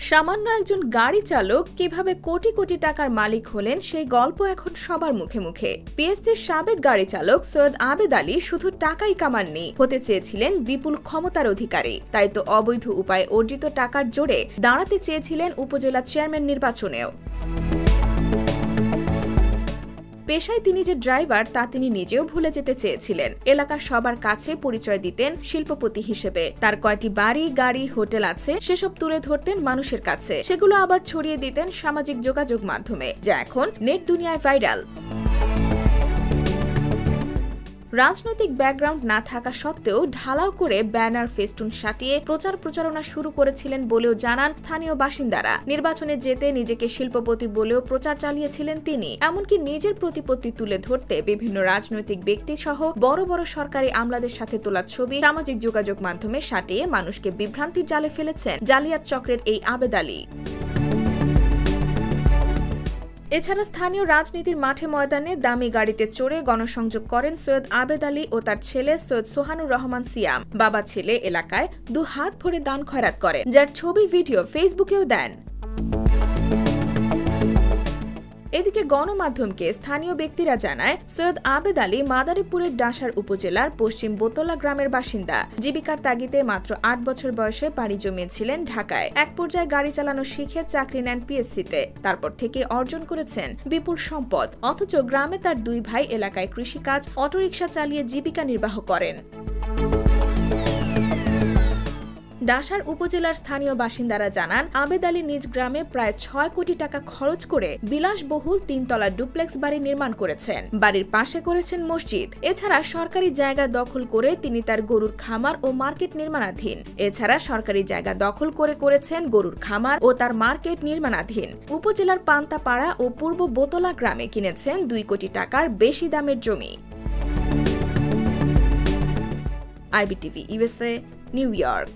সামান্য একজন গাড়ি চালক কিভাবে কোটি কোটি টাকার মালিক হলেন সেই গল্প এখন সবার মুখে মুখে। পিএসসির সাবেক গাড়ি চালক সৈয়দ আবেদ আলী শুধু টাকাই কামাননি, হতে চেয়েছিলেন বিপুল ক্ষমতার অধিকারী। তাই তো অবৈধ উপায়ে অর্জিত টাকার জোরে দাঁড়াতে চেয়েছিলেন উপজেলা চেয়ারম্যান নির্বাচনেও। পেশায় তিনি যে ড্রাইভার তা তিনি নিজেও ভুলে যেতে চেয়েছিলেন। এলাকার সবার কাছে পরিচয় দিতেন শিল্পপতি হিসেবে। তার কয়টি বাড়ি, গাড়ি, হোটেল আছে সেসব তুলে ধরতেন মানুষের কাছে, সেগুলো আবার ছড়িয়ে দিতেন সামাজিক যোগাযোগ মাধ্যমে, যা এখন নেট দুনিয়ায় ভাইরাল। রাজনৈতিক ব্যাকগ্রাউন্ড না থাকা সত্ত্বেও ঢালাও করে ব্যানার, ফেস্টুন সাটিয়ে প্রচারণা শুরু করেছিলেন বলেও জানান স্থানীয় বাসিন্দারা। নির্বাচনে যেতে নিজেকে শিল্পপতি বলেও প্রচার চালিয়েছিলেন তিনি। এমনকি নিজের প্রতিপত্তি তুলে ধরতে বিভিন্ন রাজনৈতিক ব্যক্তি সহ বড় বড় সরকারি আমলাদের সাথে তোলা ছবি সামাজিক যোগাযোগ মাধ্যমে সাটিয়ে মানুষকে বিভ্রান্তির জালে ফেলেছেন জালিয়াত চক্রের এই আবেদ আলী। এছাড়া স্থানীয় রাজনীতির মাঠে ময়দানে দামি গাড়িতে চড়ে গণসংযোগ করেন সৈয়দ আবেদ আলী ও তার ছেলে সৈয়দ সোহানুর রহমান সিয়াম। বাবা ছেলে এলাকায় 2 হাত ভরে দান খয়রাত করেন, যার ছবি ভিডিও ফেসবুকেও দেন। এদিকে গণমাধ্যমকে স্থানীয় ব্যক্তিরা জানায়, সৈয়দ আবেদ আলী মাদারীপুরের ডাসার উপজেলার পশ্চিম বোতলা গ্রামের বাসিন্দা। জীবিকার তাগিদে মাত্র 8 বছর বয়সে পাড়ি জমিয়েছিলেন ঢাকায়। এক পর্যায়ে গাড়ি চালানো শিখে চাকরি নেন পিএসসিতে। তারপর থেকে অর্জন করেছেন বিপুল সম্পদ। অথচ গ্রামে তার 2 ভাই এলাকায় কৃষিকাজ, অটোরিকশা চালিয়ে জীবিকা নির্বাহ করেন। ডাসার উপজেলার স্থানীয় বাসিন্দারা জানান, আবেদ আলী নিজ গ্রামে প্রায় 6 কোটি টাকা খরচ করে বিলাসবহুল 3 তলা ডুপ্লেক্স বাড়ি নির্মাণ করেছেন। বাড়ির পাশে করেছেন মসজিদ। এছাড়া সরকারি জায়গা দখল করে তিনি তার গরুর খামার ও মার্কেট নির্মাণাধীন। উপজেলার পান্তাপাড়া ও পূর্ব বোতলা গ্রামে কিনেছেন 2 কোটি টাকার বেশি দামের জমি। IBTV USA, new York.